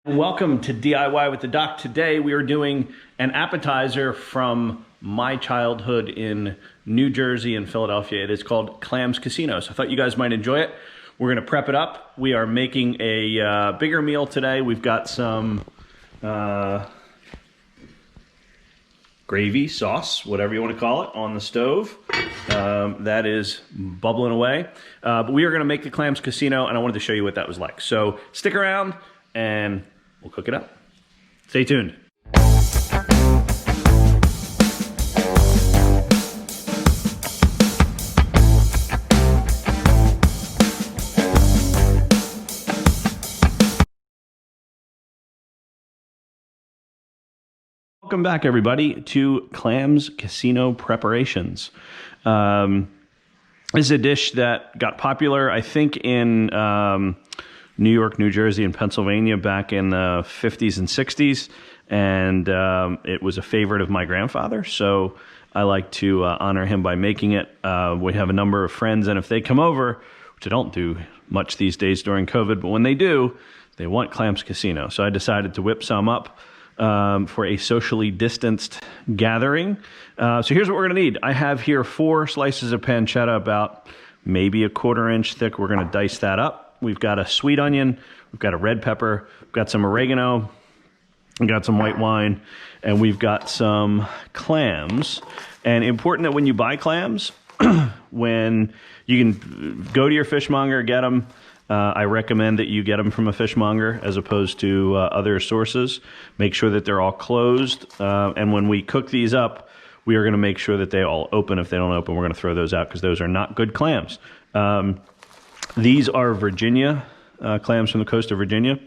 Welcome to DIY with the Doc. Today we are doing an appetizer from my childhood in New Jersey and Philadelphia. It is called Clams Casino. So I thought you guys might enjoy it. We're gonna prep it up. We are making a bigger meal today. We've got some gravy, sauce, whatever you want to call it, on the stove. That is bubbling away. But we are gonna make the Clams Casino, and I wanted to show you what that was like. So stick around and we'll cook it up. Stay tuned. Welcome back, everybody, to Clams Casino preparations. This is a dish that got popular, I think, in New York, New Jersey, and Pennsylvania back in the 50s and 60s, and it was a favorite of my grandfather, so I like to honor him by making it. We have a number of friends, and if they come over, which I don't do much these days during COVID, but when they do, they want Clams Casino, so I decided to whip some up for a socially distanced gathering. So here's what we're gonna need. I have here 4 slices of pancetta, about maybe a 1/4 inch thick. We're gonna dice that up. We've got a sweet onion, we've got a red pepper, we've got some oregano, we've got some white wine, and we've got some clams. And important that when you buy clams, when you can go to your fishmonger, get them. I recommend that you get them from a fishmonger as opposed to other sources. Make sure that they're all closed. And when we cook these up, we are going to make sure that they all open. If they don't open, we're going to throw those out because those are not good clams. These are Virginia clams from the coast of Virginia.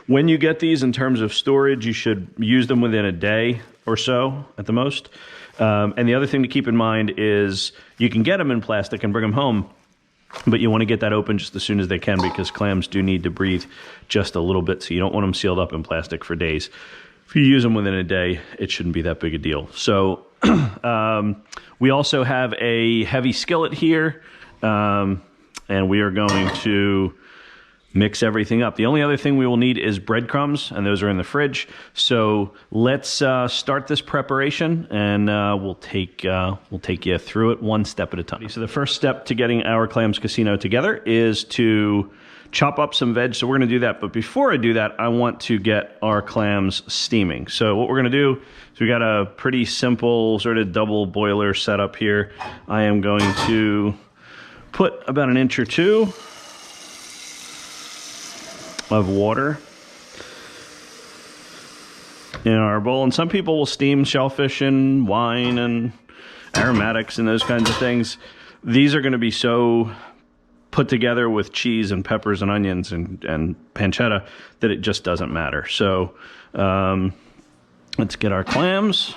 When you get these, in terms of storage, you should use them within a day or so at the most. And the other thing to keep in mind is you can get them in plastic and bring them home, but you want to get that open just as soon as they can because clams do need to breathe just a little bit, so you don't want them sealed up in plastic for days. If you use them within a day, it shouldn't be that big a deal. So we also have a heavy skillet here, and we are going to mix everything up. The only other thing we will need is breadcrumbs, and those are in the fridge. So let's start this preparation, and we'll take you through it one step at a time. So the first step to getting our Clams Casino together is to chop up some veg. So we're going to do that. But before I do that, I want to get our clams steaming. So what we're going to do is we got a pretty simple sort of double boiler setup here. I am going to put about 1 inch or 2 of water in our bowl, and some people will steam shellfish in wine and aromatics and those kinds of things. These are going to be so put together with cheese and peppers and onions and pancetta that it just doesn't matter. So let's get our clams.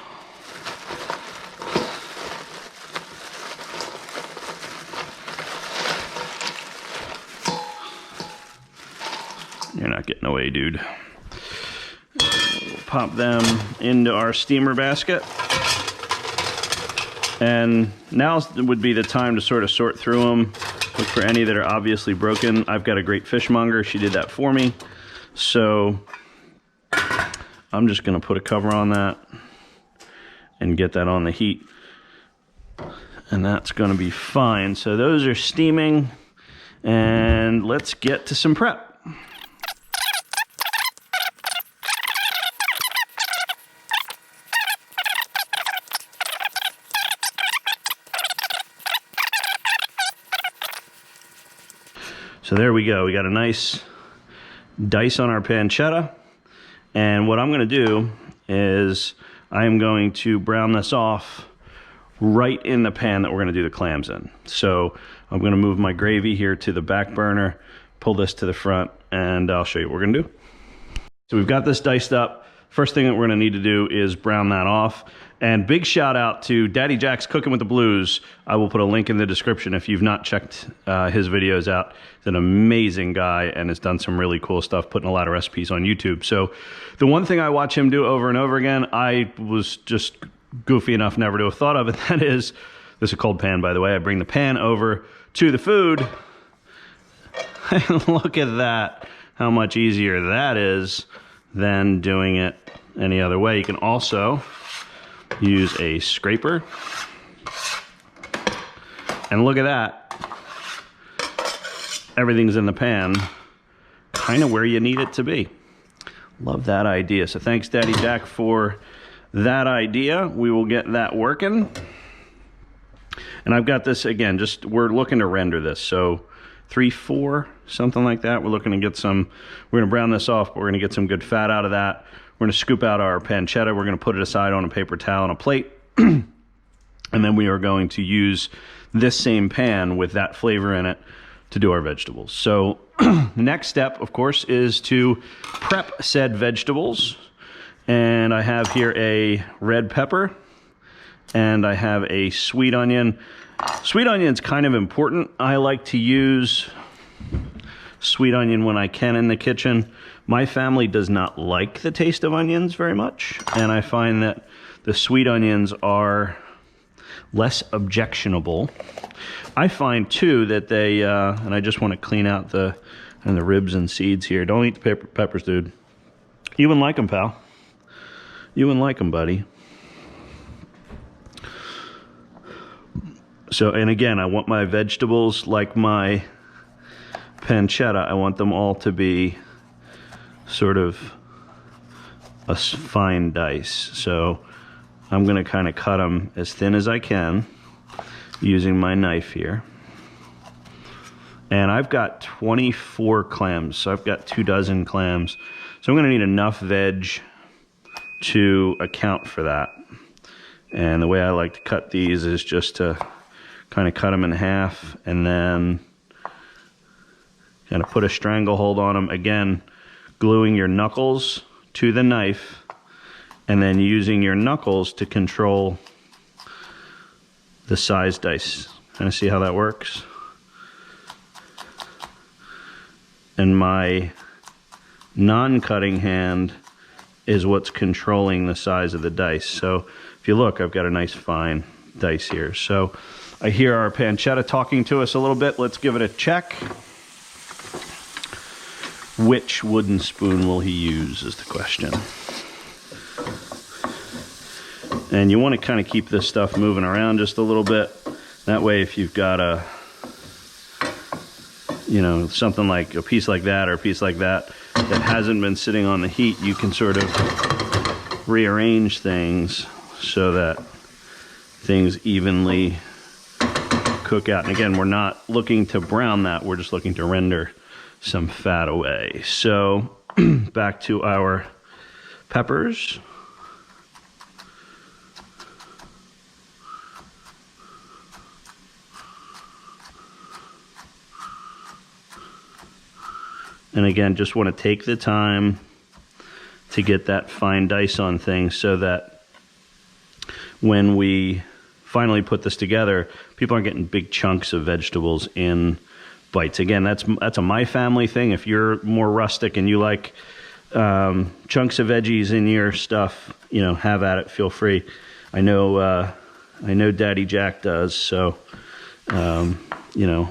You're not getting away, dude. We'll pop them into our steamer basket. And now would be the time to sort of sort through them. Look for any that are obviously broken. I've got a great fishmonger. She did that for me. So I'm just going to put a cover on that and get that on the heat. And that's going to be fine. So those are steaming. And let's get to some prep. So there we go. We got a nice dice on our pancetta. And what I'm going to do is I am going to brown this off right in the pan that we're going to do the clams in. So I'm going to move my gravy here to the back burner, pull this to the front, and I'll show you what we're going to do. So we've got this diced up. First thing that we're going to need to do is brown that off. And big shout out to Daddy Jack's Cooking with the Blues. I will put a link in the description if you've not checked his videos out. He's an amazing guy and has done some really cool stuff, putting a lot of recipes on YouTube. So the one thing I watch him do over and over again, I was just goofy enough never to have thought of, and that is, this is a cold pan, by the way. I bring the pan over to the food, and look at that. how much easier that is than doing it any other way. You can also use a scraper. And look at that. Everything's in the pan, kind of where you need it to be. Love that idea. So thanks, Daddy Jack, for that idea. We will get that working. And I've got this, again, we're looking to render this. So 3-4, something like that. We're looking to get some, we're going to brown this off, but we're going to get some good fat out of that. We're going to scoop out our pancetta. We're going to put it aside on a paper towel on a plate. And then we are going to use this same pan with that flavor in it to do our vegetables. So the next step, of course, is to prep said vegetables. And I have here a red pepper and I have a sweet onion. Sweet onion's kind of important. I like to use sweet onion when I can in the kitchen. My family does not like the taste of onions very much, and I find that the sweet onions are less objectionable. I find too that they, and I just want to clean out the ribs and seeds here. Don't eat the peppers, dude. You wouldn't like them, pal. You wouldn't like them, buddy. So, and again, I want my vegetables like my pancetta. I want them all to be sort of a fine dice. So I'm going to kind of cut them as thin as I can using my knife here. And I've got 24 clams, so I've got 24 clams. So I'm going to need enough veg to account for that. And the way I like to cut these is just to kind of cut them in half and then kind of put a stranglehold on them. Again, gluing your knuckles to the knife and then using your knuckles to control the size dice. Kind of see how that works? And my non-cutting hand is what's controlling the size of the dice. So if you look, I've got a nice fine dice here. So I hear our pancetta talking to us a little bit. Let's give it a check. Which wooden spoon will he use is the question. And you want to kind of keep this stuff moving around just a little bit. That way, if you've got a, you know, something like a piece like that or a piece like that that hasn't been sitting on the heat, you can sort of rearrange things so that things evenly cook out. And again, we're not looking to brown that, we're just looking to render some fat away. So back to our peppers. And again, just want to take the time to get that fine dice on things so that when we finally put this together, people aren't getting big chunks of vegetables in bites. Again, that's a my family thing. If you're more rustic and you like chunks of veggies in your stuff, you know, have at it. Feel free. I know Daddy Jack does. So, you know,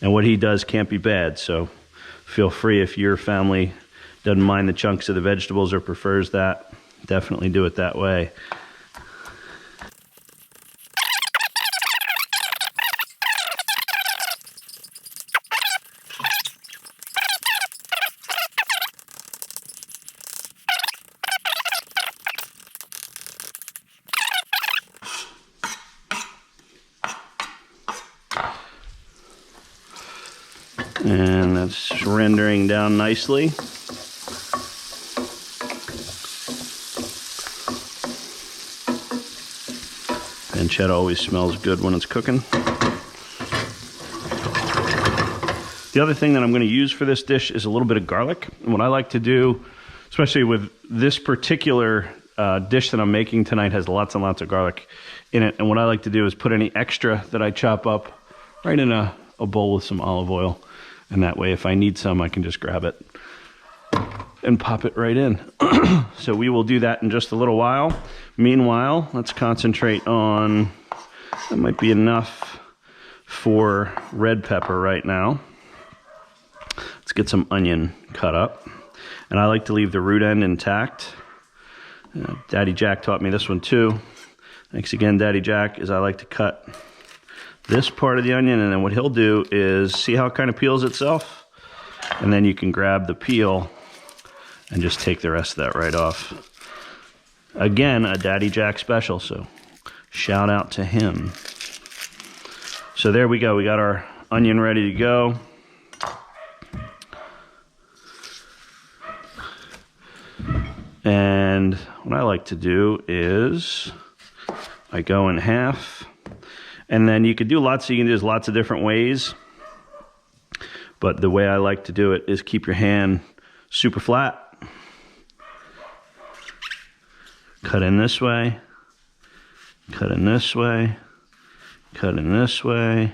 and what he does can't be bad. So, feel free if your family doesn't mind the chunks of the vegetables or prefers that. Definitely do it that way. And that's rendering down nicely. Pancetta always smells good when it's cooking. The other thing that I'm going to use for this dish is a little bit of garlic. And what I like to do, especially with this particular dish that I'm making tonight, has lots and lots of garlic in it. And what I like to do is put any extra that I chop up right in a bowl with some olive oil. And that way, if I need some, I can just grab it and pop it right in. So we will do that in just a little while. Meanwhile, let's concentrate on, that might be enough for red pepper right now. Let's get some onion cut up. And I like to leave the root end intact. Daddy Jack taught me this one too. Thanks again, Daddy Jack, is I like to cut this part of the onion, and then what he'll do is, see how it kind of peels itself? And then you can grab the peel and just take the rest of that right off. Again, a Daddy Jack special, so shout out to him. So there we go, we got our onion ready to go. And what I like to do is I go in half, and then you can do lots of different ways, but the way I like to do it is keep your hand super flat. Cut in this way, cut in this way, cut in this way,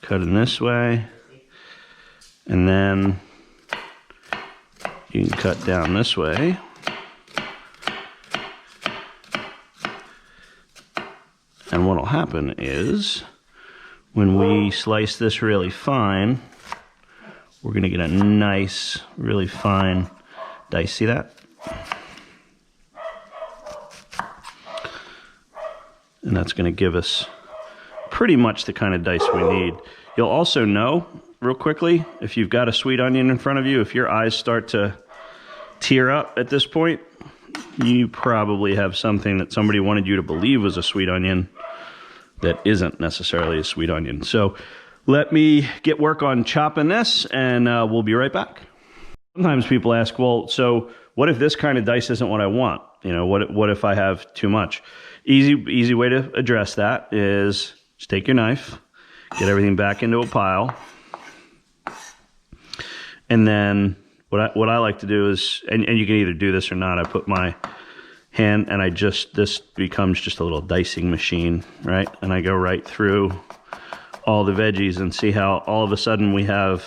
cut in this way, and then you can cut down this way. And what will happen is, when we slice this really fine, we're going to get a nice, really fine dice. See that? And that's going to give us pretty much the kind of dice we need. You'll also know, real quickly, if you've got a sweet onion in front of you, if your eyes start to tear up at this point, you probably have something that somebody wanted you to believe was a sweet onion that isn't necessarily a sweet onion. So let me get work on chopping this, and we'll be right back. Sometimes people ask, well, so what if this kind of dice isn't what I want? You know, what if I have too much? Easy way to address that is just take your knife, get everything back into a pile, and then what I like to do is, and you can either do this or not, I put my hand, and this becomes just a little dicing machine, right? And I go right through all the veggies and see how all of a sudden we have,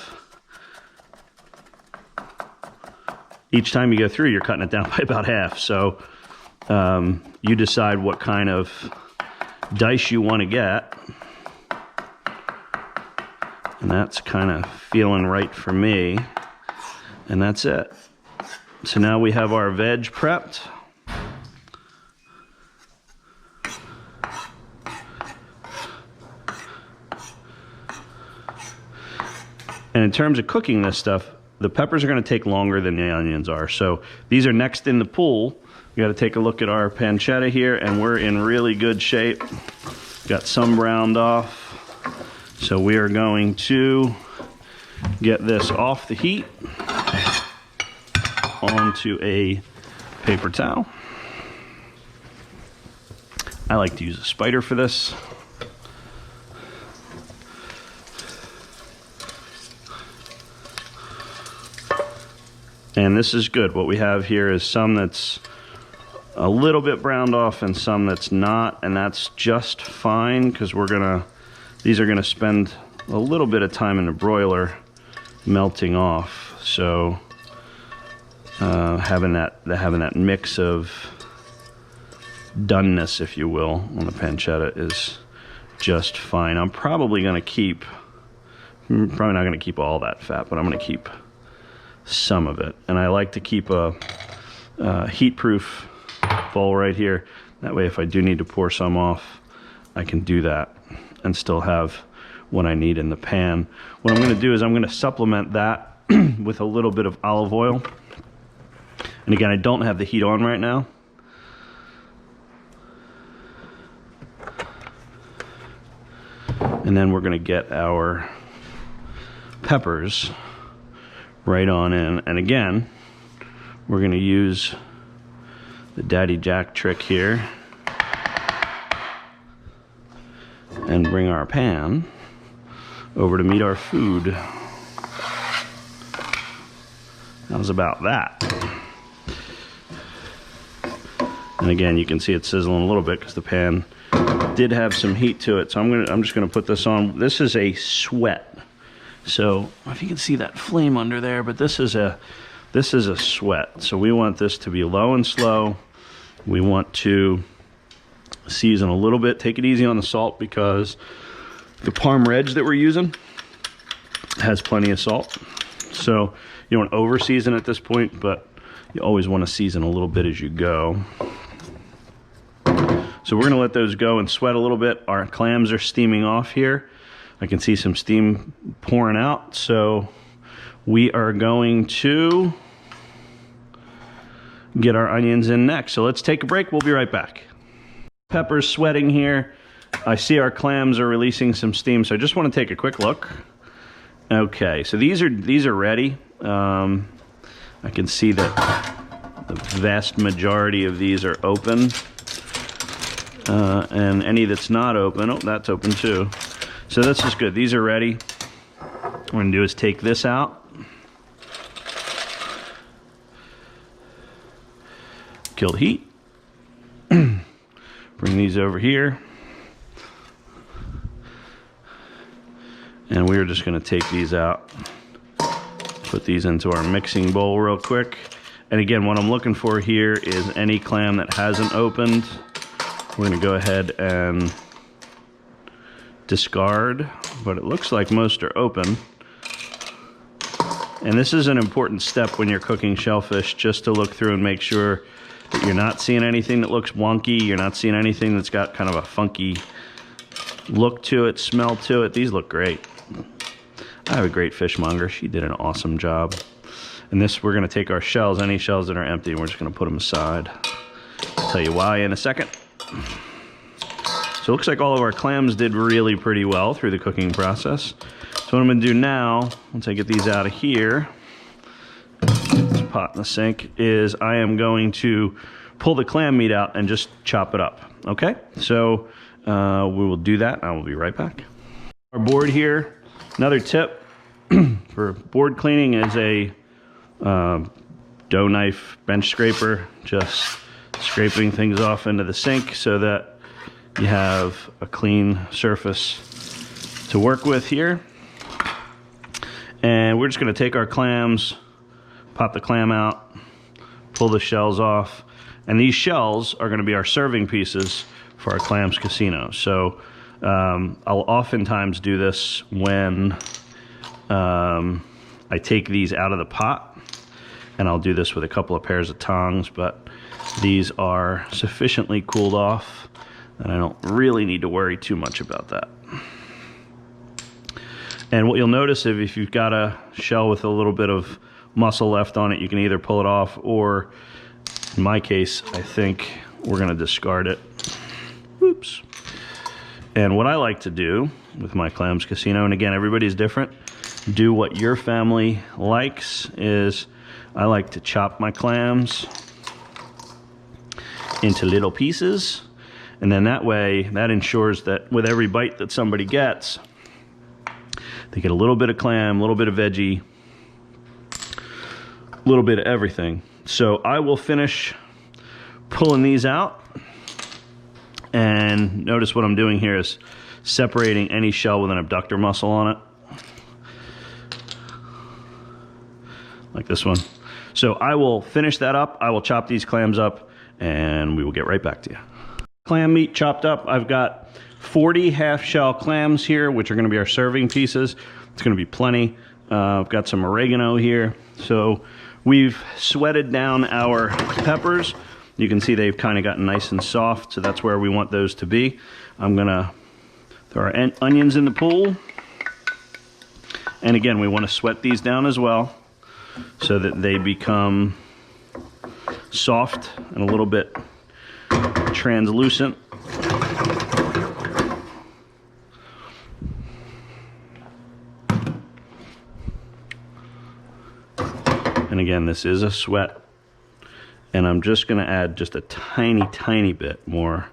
each time you go through, you're cutting it down by about half. So you decide what kind of dice you want to get. And that's kind of feeling right for me. And that's it. So now we have our veg prepped. And in terms of cooking this stuff, the peppers are going to take longer than the onions are. So these are next in the pool. We got to take a look at our pancetta here, and we're in really good shape. Got some browned off. So we are going to get this off the heat onto a paper towel. I like to use a spider for this. And this is good. What we have here is some that's a little bit browned off and some that's not, and that's just fine, because these are gonna spend a little bit of time in the broiler melting off. So having that mix of doneness, if you will, on the pancetta is just fine. I'm probably not gonna keep all that fat, but I'm gonna keep some of it. And I like to keep a heat-proof bowl right here. That way, if I do need to pour some off, I can do that and still have what I need in the pan. What I'm going to do is I'm going to supplement that with a little bit of olive oil. And again, I don't have the heat on right now. And then we're going to get our peppers right on in. And again, we're going to use the Daddy Jack trick here and bring our pan over to meet our food. How's about that? And again, you can see it sizzling a little bit because the pan did have some heat to it. So I'm just gonna put this on. This is a sweat. So I don't know if you can see that flame under there, but this is a sweat. So we want this to be low and slow. We want to season a little bit. Take it easy on the salt because the parm reg that we're using has plenty of salt. So you don't over season at this point, but you always want to season a little bit as you go. So we're going to let those go and sweat a little bit. Our clams are steaming off here. I can see some steam pouring out. So we are going to get our onions in next. So let's take a break. We'll be right back. Pepper's sweating here. I see our clams are releasing some steam, so I just want to take a quick look. Okay, so these are ready. I can see that the vast majority of these are open. And any that's not open, oh, that's open too. So this is good. These are ready. What we're going to do is take this out. Kill the heat. Bring these over here. And we're just going to take these out. Put these into our mixing bowl real quick. And again, what I'm looking for here is any clam that hasn't opened. We're going to go ahead and discard, but it looks like most are open. And this is an important step when you're cooking shellfish, just to look through and make sure that you're not seeing anything that looks wonky, you're not seeing anything that's got kind of a funky look to it, smell to it. These look great. I have a great fishmonger. She did an awesome job. And this, we're going to take our shells, any shells that are empty, and we're just going to put them aside. I'll tell you why in a second. So it looks like all of our clams did really pretty well through the cooking process. So what I'm going to do now, once I get these out of here, this pot in the sink, is I am going to pull the clam meat out and just chop it up. Okay? So we will do that. I will be right back. Our board here, another tip for board cleaning is a dough knife bench scraper, just scraping things off into the sink so that you have a clean surface to work with here. And we're just going to take our clams, pop the clam out, pull the shells off, and these shells are going to be our serving pieces for our Clams Casino. So I'll oftentimes do this when I take these out of the pot, and I'll do this with a couple of pairs of tongs, but these are sufficiently cooled off and I don't really need to worry too much about that. And what you'll notice if you've got a shell with a little bit of muscle left on it, you can either pull it off, or in my case, I think we're going to discard it. Whoops. And what I like to do with my Clams Casino, and again, everybody's different, do what your family likes, is I like to chop my clams into little pieces. And then that way, that ensures that with every bite that somebody gets, they get a little bit of clam, a little bit of veggie, a little bit of everything. So I will finish pulling these out. And notice what I'm doing here is separating any shell with an abductor muscle on it. Like this one. So I will finish that up. I will chop these clams up, and we will get right back to you. Clam meat chopped up. I've got 40 half-shell clams here, which are going to be our serving pieces. It's going to be plenty. I've got some oregano here. So we've sweated down our peppers. You can see they've kind of gotten nice and soft, so that's where we want those to be. I'm going to throw our onions in the pool. And again, we want to sweat these down as well so that they become soft and a little bit translucent. And again, this is a sweat. And I'm just going to add just a tiny bit more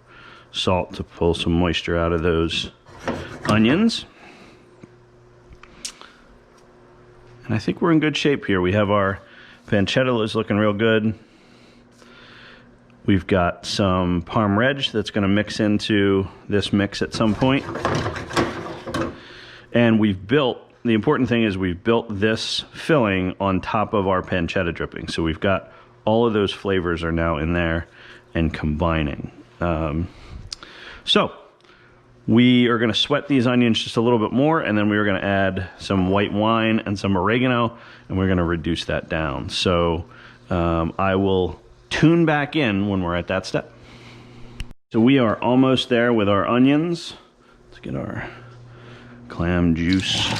salt to pull some moisture out of those onions. And I think we're in good shape here. We have our pancetta is looking real good. We've got some parm reg that's going to mix into this mix at some point. And we've built, the important thing is we've built this filling on top of our pancetta dripping. So we've got all of those flavors are now in there and combining. So We are going to sweat these onions just a little bit more, and then we are going to add some white wine and some oregano, and we're going to reduce that down. So I will tune back in when we're at that step. So we are almost there with our onions. Let's get our clam juice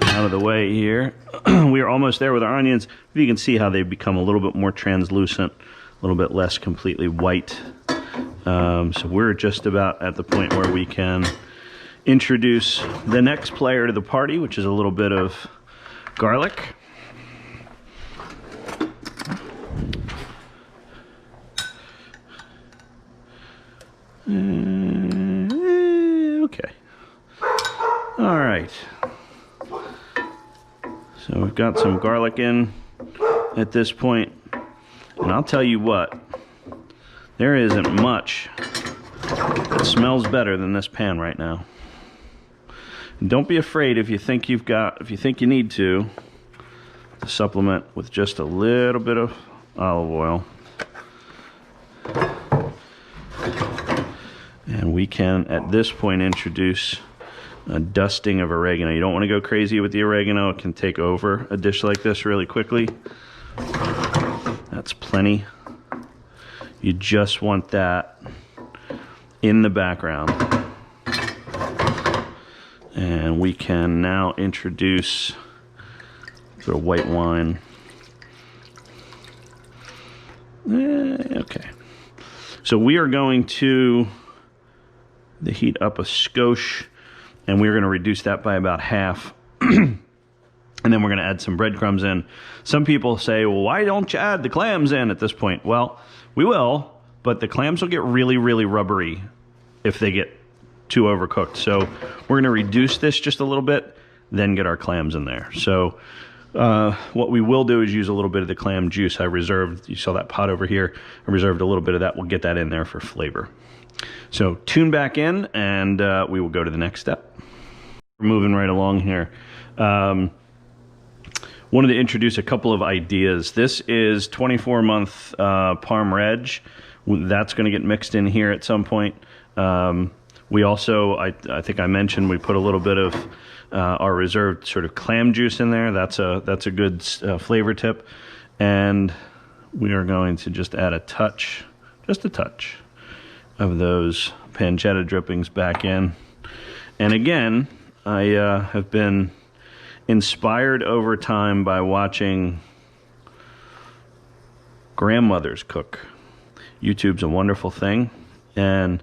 out of the way here. We are almost there with our onions. You can see how they've become a little bit more translucent, a little bit less completely white. So we're just about at the point where we can introduce the next player to the party, which is a little bit of garlic. Okay. All right. So we've got some garlic in at this point, and I'll tell you what, there isn't much that smells better than this pan right now. And don't be afraid if you think you need to supplement with just a little bit of olive oil. And we can, at this point, introduce a dusting of oregano. You don't want to go crazy with the oregano. It can take over a dish like this really quickly. That's plenty. You just want that in the background. And we can now introduce the white wine. Okay. So we are going to heat up a skosh, and we're going to reduce that by about half. And then we're going to add some breadcrumbs in. Some people say, well, why don't you add the clams in at this point? Well, we will, but the clams will get really, really rubbery if they get too overcooked. So we're going to reduce this just a little bit, then get our clams in there. So what we will do is use a little bit of the clam juice I reserved. You saw that pot over here. I reserved a little bit of that. We'll get that in there for flavor. So tune back in, and we will go to the next step. We're moving right along here. Wanted to introduce a couple of ideas. This is 24-month Parm Reg. That's going to get mixed in here at some point. We also, I think I mentioned, we put a little bit of our reserved sort of clam juice in there. That's a good flavor tip. And we are going to just add a touch, just a touch, of those pancetta drippings back in. And again, I have been inspired over time by watching grandmothers cook. YouTube's a wonderful thing, and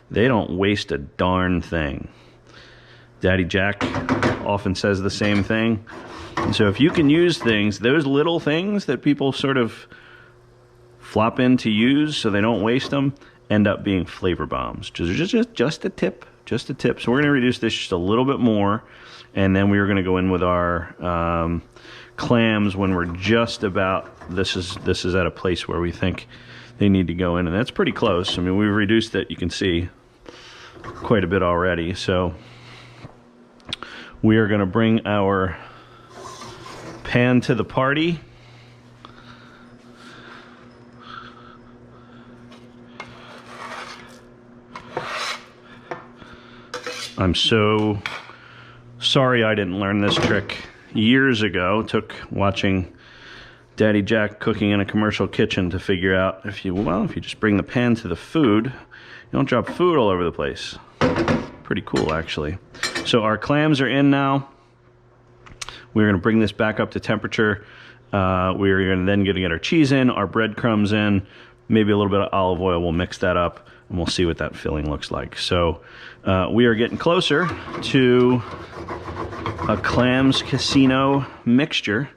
they don't waste a darn thing. Daddy Jack often says the same thing. And so if you can use things, those little things that people sort of flop in to use so they don't waste them, end up being flavor bombs. Just a tip, just a tip. So we're going to reduce this just a little bit more, and then we are going to go in with our clams when we're just about, this is at a place where we think they need to go in, and that's pretty close. I mean, we've reduced it, you can see, quite a bit already. So we are going to bring our pan to the party. I'm so sorry I didn't learn this trick years ago. It took watching Daddy Jack cooking in a commercial kitchen to figure out if you just bring the pan to the food, you don't drop food all over the place. Pretty cool, actually. So our clams are in now. We're going to bring this back up to temperature. We're going to then get our cheese in, our breadcrumbs in, maybe a little bit of olive oil. We'll mix that up, and we'll see what that filling looks like. So we are getting closer to a Clams Casino mixture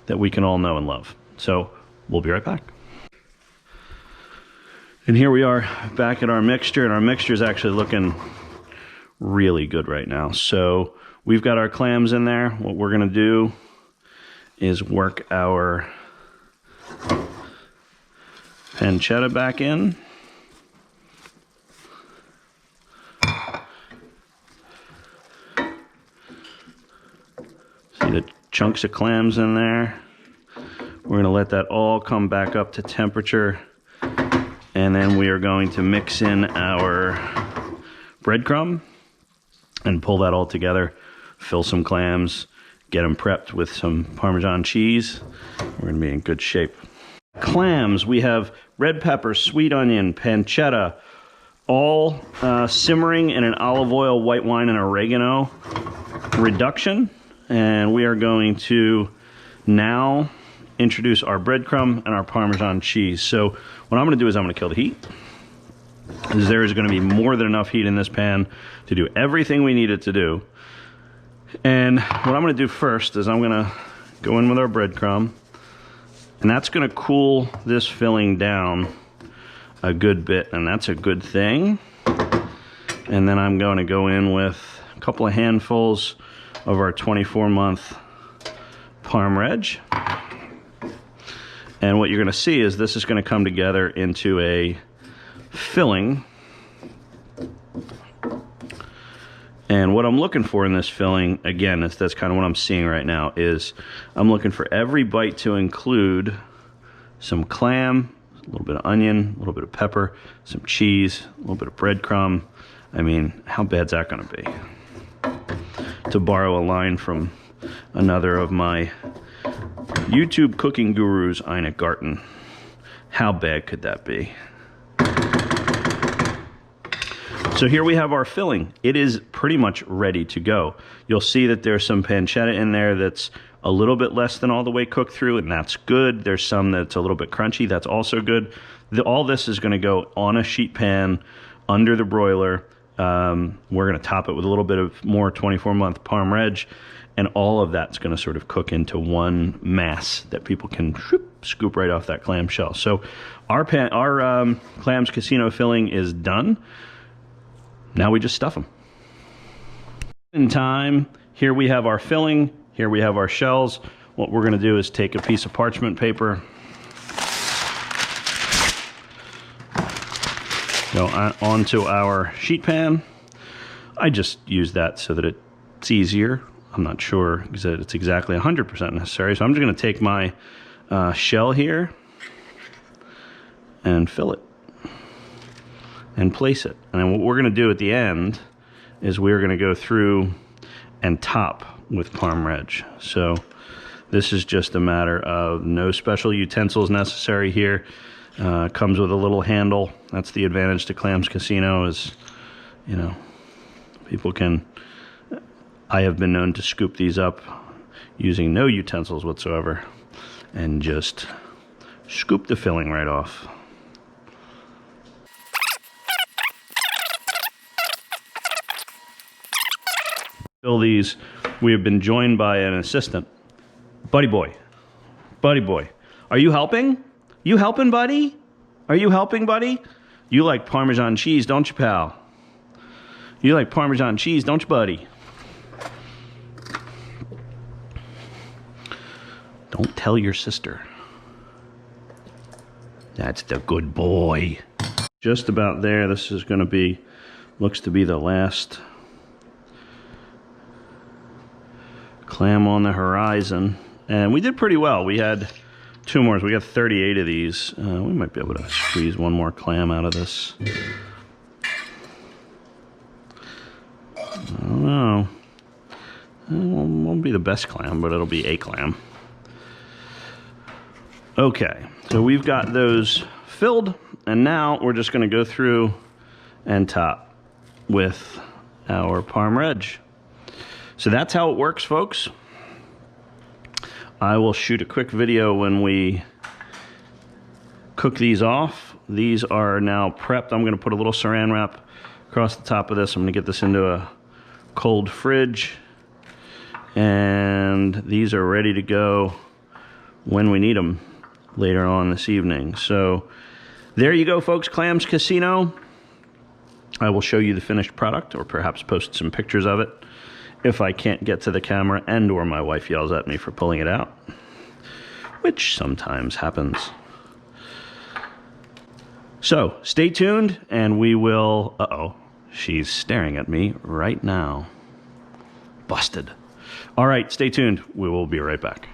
that we can all know and love. So we'll be right back. And here we are back at our mixture, and our mixture is actually looking really good right now. So we've got our clams in there. What we're going to do is work our pancetta back in. See the chunks of clams in there. We're going to let that all come back up to temperature, and then we are going to mix in our breadcrumb and pull that all together, fill some clams, get them prepped with some Parmesan cheese. We're gonna be in good shape. Clams, we have red pepper, sweet onion, pancetta, all simmering in an olive oil, white wine, and oregano reduction. And we are going to now introduce our breadcrumb and our Parmesan cheese. So what I'm gonna do is I'm gonna kill the heat. There is gonna be more than enough heat in this pan to do everything we need it to do. And what I'm gonna do first is I'm gonna go in with our breadcrumb, and that's gonna cool this filling down a good bit, and that's a good thing. And then I'm going to go in with a couple of handfuls of our 24-month Parm Reg. And what you're going to see is this is going to come together into a filling. And what I'm looking for in this filling, again, that's kind of what I'm seeing right now, is I'm looking for every bite to include some clam, a little bit of onion, a little bit of pepper, some cheese, a little bit of breadcrumb. I mean, how bad's that going to be? To borrow a line from another of my YouTube cooking gurus, Garten, how bad could that be? So here we have our filling. It is pretty much ready to go. You'll see that there's some pancetta in there that's a little bit less than all the way cooked through, and that's good. There's some that's a little bit crunchy. That's also good. All this is going to go on a sheet pan under the broiler. We're going to top it with a little bit of more 24-month Parm Reg, and all of that's going to sort of cook into one mass that people can scoop right off that clam shell. So our Clams Casino filling is done. Now we just stuff them. In time, here we have our filling. Here we have our shells. What we're going to do is take a piece of parchment paper, go onto our sheet pan. I just use that so that it's easier. I'm not sure because it's exactly 100% necessary. So I'm just going to take my shell here and fill it and place it. And then what we're going to do at the end is we're going to go through and top with Parm Reg. So this is just a matter of no special utensils necessary here. Comes with a little handle. That's the advantage to Clams Casino is, you know, people can, I have been known to scoop these up using no utensils whatsoever and just scoop the filling right off. Fill these. We have been joined by an assistant. Buddy boy. Buddy boy. Are you helping? You helping, buddy? Are you helping, buddy? You like Parmesan cheese, don't you, pal? You like Parmesan cheese, don't you, buddy? Don't tell your sister. That's the good boy. Just about there. This is going to be, looks to be the last clam on the horizon. And we did pretty well. We had 2 more. We got 38 of these. We might be able to squeeze 1 more clam out of this. I don't know. It won't be the best clam, but it'll be a clam. Okay, so we've got those filled, and now we're just going to go through and top with our Parm Reg. So that's how it works, folks. I will shoot a quick video when we cook these off. These are now prepped. I'm going to put a little saran wrap across the top of this. I'm going to get this into a cold fridge. And these are ready to go when we need them later on this evening. So there you go, folks. Clams Casino. I will show you the finished product, or perhaps post some pictures of it if I can't get to the camera and or my wife yells at me for pulling it out, which sometimes happens. So stay tuned and we will, uh-oh, she's staring at me right now. Busted. All right, stay tuned. We will be right back.